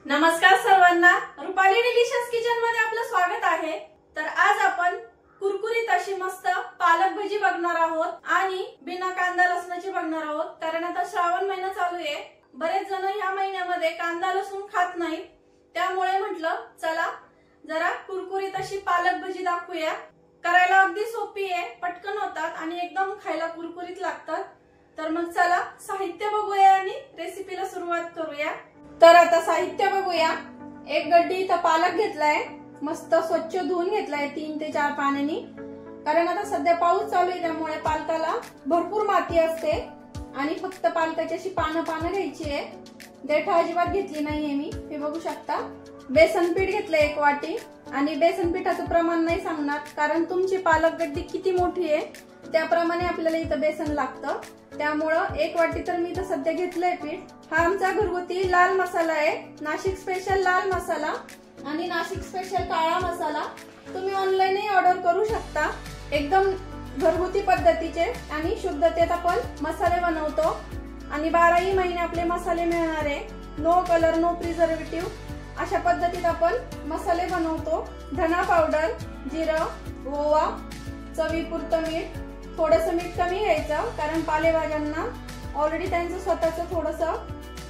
नमस्कार सर्वांना, Rupali delicious kitchen मध्ये आपलं स्वागत आहे। तर आज आपण कुरकुरीत अशी मस्त पालक भजी बघणार आहोत आणि बिना कांदा लसणाची बघणार आहोत। कारण आता श्रावण महिना चालू आहे, बरेच जण ह्या महिन्यामध्ये कांदा लसूण खात नाहीत, त्यामुळे म्हटलं चला जरा कुरकुरीत अशी पालक भजी दाखवूया। करायला अगदी सोपी आहे, पटकन होतात आणि एकदम खायला कुरकुरीत लागतात। तर मग चला साहित्य बघूया आणि रेसिपीला सुरुवात करूया। तर आता साहित्य बघूया। एक गड्डी इथं पालक घेतलाय, मस्त स्वच्छ धुवून घेतलाय 3 ते 4 पाण्यानी। कारण आता सध्या पाऊस चालू आहे, त्यामुळे पालकाला भरपूर माती असते आणि फक्त पालकाची अशी पानं घ्यायची आहे। देठ अजिबात घेतली नाहीये मी, हे बघू शकता। बेसन पीठ घेतलंय 1 वाटी आणि बेसन पिठाचं प्रमाण नाही सांगणार, कारण तुमची पालक गड्डी किती मोठी आहे त्याप्रमाणे आपल्याला इथं बेसन लागतं। त्यामुळं 1 वाटी तर मी इथं सध्या घेतलंय पीठ। हा आमचा घरगुती लाल मसाला आहे, नाशिक स्पेशल लाल मसाला आणि नाशिक स्पेशल काळा मसाला। तुम्ही ऑनलाईनही ऑर्डर करू शकता। एकदम घरगुती पद्धतीचे आणि शुद्धतेत आपण मसाले बनवतो आणि 12ही महिने आपले मसाले मिळणार आहे। नो कलर नो प्रिझर्वेटिव्ह अशा पद्धतीत आपण मसाले बनवतो। धना पावडर, जिरं, ओवा, चवीपुरतं मीठ, थोडंसं मीठ कमी घ्यायचं कारण पालेभाज्यांना ऑलरेडी त्यांचं स्वतःचं थोडंसं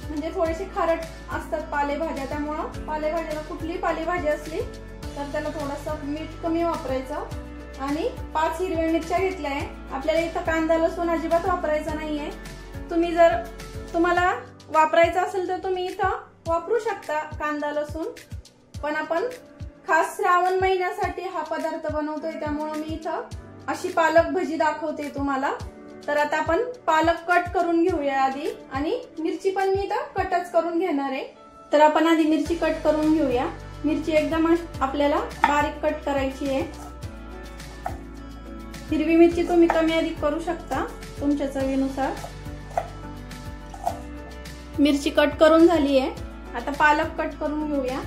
म्हणजे थोडीशी खारट असतात पालेभाज्या, त्यामुळं पालेभाज्याला कुठलीही पालेभाजी असली तर त्याला थोडंसं मीठ कमी वापरायचं। आणि 5 हिरव्या मिरच्या घेतल्या आहे। आपल्याला इथं कांदा लसूण अजिबात वापरायचा नाहीये। तुम्ही जर तुम्हाला वापरायचं असेल तर तुम्ही इथं वापरू शकता कांदा लसूण, पण आपण खास श्रावण महिन्यासाठी हा पदार्थ बनवतोय, त्यामुळे मी इथं अशी पालक भजी दाखवते तुम्हाला। तर आता आपण पालक कट करून घेऊया आधी, आणि मिरची पण मी इथं कटच करून घेणार आहे। तर आपण आधी मिरची कट करून घेऊया। मिरची एकदम आपल्याला बारीक कट करायची आहे। हिरवी मिरची तुम्ही कमी अधिक करू शकता तुमच्या चवीनुसार। मिरची कट करून झाली आहे, आता पालक कट करून घेऊया।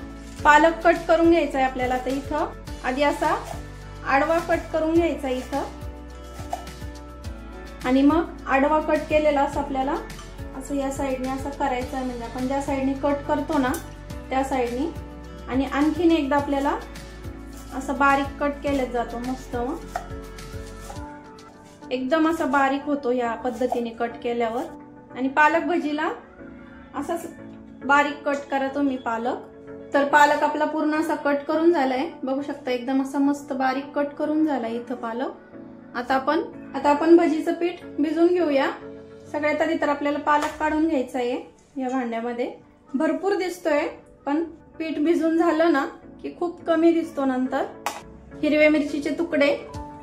पालक कट करून घ्यायचा आहे आपल्याला। तर इथं आधी असा आडवा कट करून घ्यायचा इथं, आणि मग आडवा कट केलेला असं आपल्याला असं या साइडने असं करायचं आहे, म्हणजे आपण ज्या साइडने कट करतो ना त्या साइडने। आणि आणखीन एकदा आपल्याला असं बारीक कट केलं जातो मस्त, एकदम असा बारीक होतो या पद्धतीने कट केल्यावर। आणि पालक भजीला असंच बारीक कट करा तुम्ही पालक। तर पालक आपला पूर्ण असा कट करून झालाय, बघू शकता एकदम असा मस्त बारीक कट करून झालाय इथं पालक। आता आपण भजीचं पीठ भिजून घेऊया। सगळ्यात आधी तर आपल्याला पालक काढून घ्यायचा आहे या भांड्यामध्ये। भरपूर दिसतोय, पण पीठ भिजून झालं ना की खूप कमी दिसतो नंतर। हिरव्या मिरचीचे तुकडे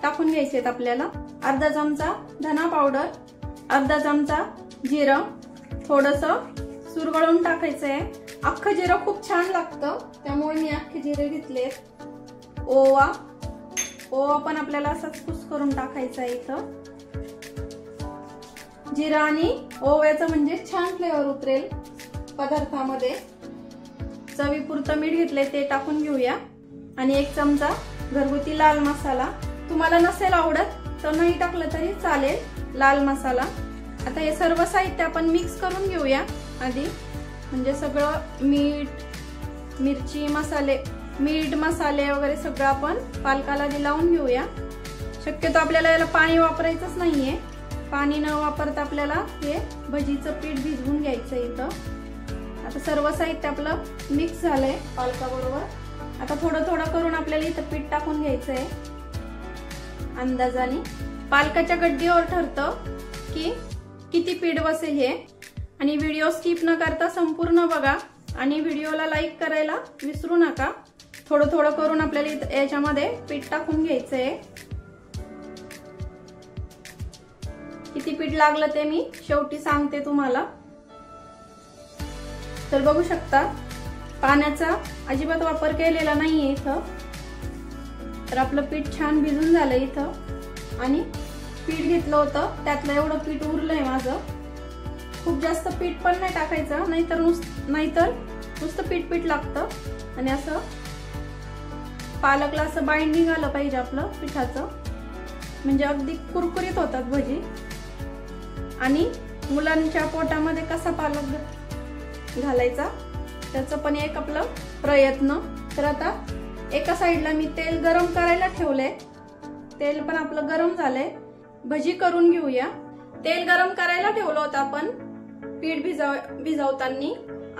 टाकून घ्यायचे आहेत आपल्याला। अर्धा चमचा धना पावडर, अर्धा चमचा जिरं, थोडंसं सुरगळून टाकायचंय। अख्खं जिरं खूप छान लागतं, त्यामुळे मी अख्खे जिरे घेतलेत। ओवा पण आपल्याला असाच कुस्करून टाकायचा आहे इथं। जिरा आणि ओव्याचं म्हणजे छान फ्लेवर उतरेल पदार्थामध्ये। चवीपुरतं मीठ घेतलंय ते टाकून घेऊया। आणि 1 चमचा घरगुती लाल मसाला, तुम्हाला नसेल आवडत तर नाही टाकलं तरी चालेल लाल मसाला। आता हे सर्व साहित्य आपण मिक्स करून घेऊया आधी, म्हणजे सगळं मिरची मसाले वगैरे सगळं आपण पालकाला लावून घेऊया। शक्यतो आपल्याला याला पाणी वापरायचंच नाहीये, पाणी न वापरता आपल्याला हे भजीचं पीठ भिजवून घ्यायचं इथं। आता सर्व साहित्य आपलं मिक्स झालंय पालकाबरोबर। आता थोडं करून आपल्याला इथं पीठ टाकून घ्यायचंय अंदाजाने। पालकाच्या गड्डीवर ठरतं की किती पीठ बसेल हे। आणि व्हिडिओ स्किप न करता संपूर्ण बघा आणि व्हिडिओला लाईक करायला विसरू नका। थोडं करून आपल्याला याच्यामध्ये पीठ टाकून घ्यायचंय। किती पीठ लागलं ते मी शेवटी सांगते तुम्हाला। तर बघू शकता पाण्याचा अजिबात वापर केलेला नाहीये इथं। तर आपलं पीठ छान भिजून झालं इथं। आणि पीठ घेतलं होतं त्यातलं एवढं पीठ उरलंय माझं। खूप जास्त पीठ पण नाही टाकायचं, नाहीतर नुसतं पीठ लागतं। आणि असं पालकला असं बाइंडिंग आलं पाहिजे आपलं पिठाचं, म्हणजे अगदी कुरकुरीत होतात भजी। आणि मुलांच्या पोटामध्ये कसा पालक घालायचा त्याचं पण एक आपलं प्रयत्न. तर आता एका साईडला मी तेल गरम करायला ठेवलंय. तेल पण आपलं गरम झालंय. भजी करून घेऊया. तेल गरम करायला ठेवलं होतं आपण पीठ भिजवताना,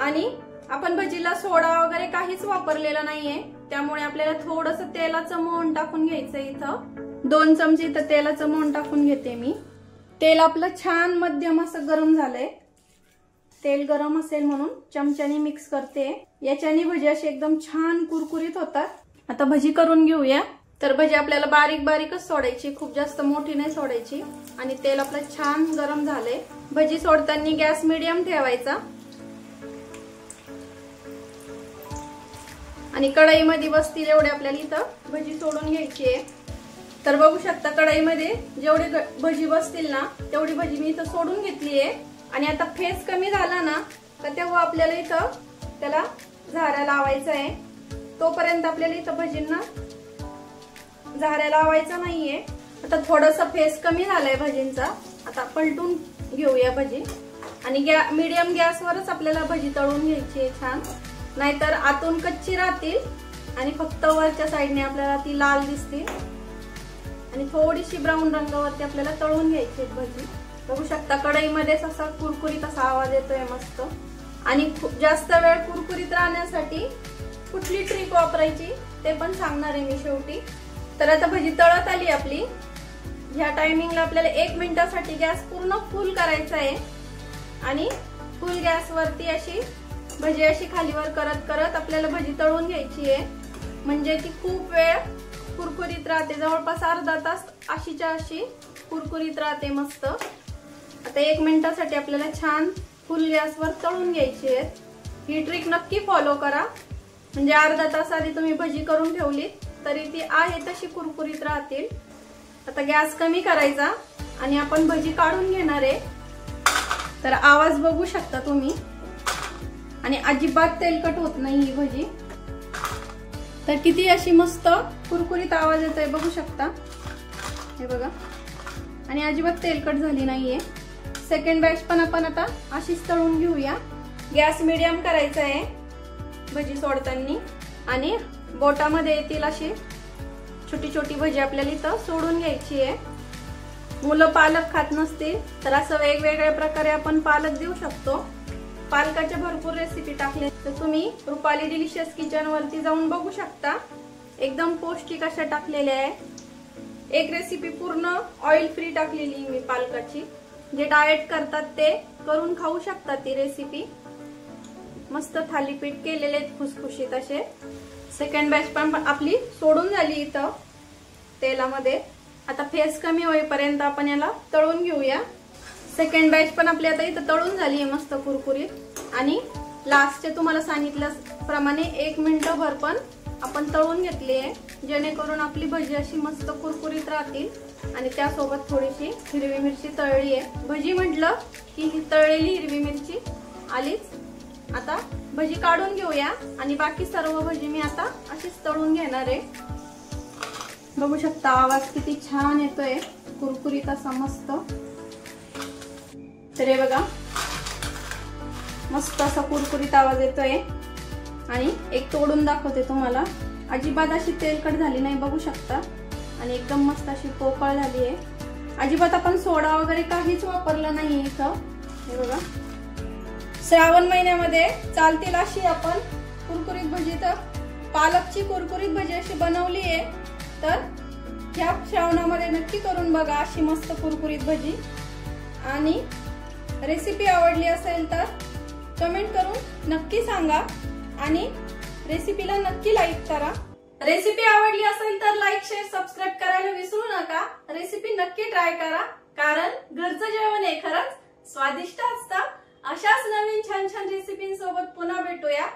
आणि आपण भजीला सोडा वगैरे काहीच वापरलेला नाहीये. त्यामुळे आपल्याला थोडंसं तेलाचं मोहन टाकून घ्यायचं. इथं 2 चमचे इथं तेलाचं मोहन टाकून घेते मी. तेल आपलं छान मध्यम असं गरम झालंय. तेल गरम असेल म्हणून चमच्याने मिक्स करते. याच्याने भजी अशी एकदम छान कुरकुरीत होतात. आता भजी करून घेऊया. तर भजी आपल्याला बारीक बारीकच सोडायची, खूप जास्त मोठी नाही सोडायची. आणि तेल आपलं छान गरम झालंय. भजी सोडताना गॅस मीडियम ठेवायचा. आणि कढईमध्ये बसतील एवढे आपल्याला इथं भजी सोडून घ्यायची आहे. तर बघू शकता कढईमध्ये जेवढे भजी बसतील ना तेवढी भजी मी इथं सोडून घेतली आहे. आणि आता फेस कमी झाला ना तर तेव्हा आपल्याला इथं त्याला झाऱ्या लावायचा आहे. तोपर्यंत आपल्याला इथं भजींना झाऱ्या लावायचा नाहीये. आता थोडासा फेस कमी झालाय भजींचा. आता पलटून घेऊया भजी. आणि मीडियम गॅसवरच आपल्याला भजी तळून घ्यायची आहे छान, नाहीतर आतून कच्ची राहतील आणि फक्त वरच्या साईडने आपल्याला ती लाल दिसतील. आणि थोडीशी ब्राऊन रंगावरती आपल्याला तळून घ्यायची भजी. बघू शकता कढईमध्येच असा कुरकुरीत असा आवाज येतोय मस्त. आणि खूप जास्त वेळ कुरकुरीत राहण्यासाठी कुठली ट्रिक वापरायची ते पण सांगणार आहे मी शेवटी. तर आता भजी तळत आली आपली. ह्या टायमिंगला आपल्याला 1 मिनिटासाठी गॅस पूर्ण फुल करायचा आहे. आणि फुल गॅसवरती अशी भजी अशी खालीवर करत करत आपल्याला भजी तळून घ्यायची आहे. म्हणजे ती खूप वेळ कुरकुरीत राहते. जवळपास अर्धा तास अशीच्या अशी कुरकुरीत राहते मस्त. आता 1 मिनिटासाठी आपल्याला छान फुल गॅसवर तळून घ्यायची आहे. ही ट्रिक नक्की फॉलो करा. म्हणजे अर्धा तास आधी तुम्ही भजी करून ठेवली तरी ती आहे तशी कुरकुरीत राहतील. आता गॅस कमी करायचा आणि आपण भजी काढून घेणार आहे. तर आवाज बघू शकता तुम्ही. आणि अजिबात तेलकट होत नाही ही भजी. तर किती अशी मस्त कुरकुरीत आवाज येतोय बघू शकता. हे बघा. आणि अजिबात तेलकट झाली नाहीये. सेकंड बॅच पण आपण आता अशीच तळून घेऊया. गॅस मीडियम करायचा आहे भजी सोडताना. आणि बोटामध्ये येतील अशी छोटी छोटी भजी आपल्याला इथं सोडून घ्यायची आहे. मुलं पालक खात नसतील तर असं वेगवेगळ्या प्रकारे आपण पालक देऊ शकतो. पालकाच्या भरपूर रेसिपी टाकले तर तुम्ही रुपाली डिलिशियस किचन वरती जाऊन बघू शकता. एकदम पौष्टिक अशा टाकलेल्या आहे. एक रेसिपी पूर्ण ऑइल फ्री टाकलेली मी पालकाची. जे डाएट करतात ते करून खाऊ शकतात ती रेसिपी. मस्त थालीपीठ केलेले खुसखुशीत असे. सेकंड बॅच पण आपली सोडून झाली इथं तेलामध्ये. आता फेस कमी होईपर्यंत आपण याला तळून घेऊया. सेकंड बॅच पण आपली आता इथं तळून झाली आहे मस्त कुरकुरीत. आणि लास्टचे तुम्हाला सांगितल्याप्रमाणे 1 मिनिटभर पण आपण तळून घेतली आहे. जेणेकरून आपली भजी अशी मस्त कुरकुरीत राहतील. आणि त्यासोबत थोडीशी हिरवी मिरची तळली आहे. भजी म्हटलं की ही तळलेली हिरवी मिरची आलीच. आता भजी काढून घेऊया. आणि बाकी सर्व भजी मी आता अशीच तळून घेणार आहे. बघू शकता आवाज किती छान येतोय कुरकुरीत असा मस्त. तर हे बघा मस्त असा कुरकुरीत आवाज येतोय. आणि एक तोडून दाखवते तुम्हाला. अजिबात अशी तेलकट झाली नाही बघू शकता. आणि एकदम मस्त अशी पोकळ झाली आहे. अजिबात आपण सोडा वगैरे काहीच वापरलं नाही इथं. हे बघा. श्रावण महिन्यामध्ये चालतील अशी आपण कुरकुरीत भजी, तर पालकची कुरकुरीत भजी अशी बनवली आहे. तर ह्या श्रावणामध्ये नक्की करून बघा अशी मस्त कुरकुरीत भजी. आणि रेसिपी आवडली असेल तर कमेंट करून नक्की सांगा. आणि रेसिपीला नक्की लाईक करा. रेसिपी आवडली असेल तर लाईक, शेअर, सबस्क्राईब करायला विसरू नका. रेसिपी नक्की ट्राय करा. कारण घरचं जेवण हे खरंच स्वादिष्ट असतं. अशाच नवीन छान छान रेसिपींसोबत पुन्हा भेटूया.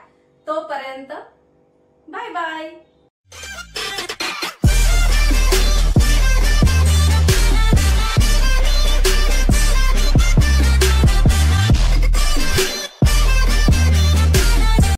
तोपर्यंत बाय बाय.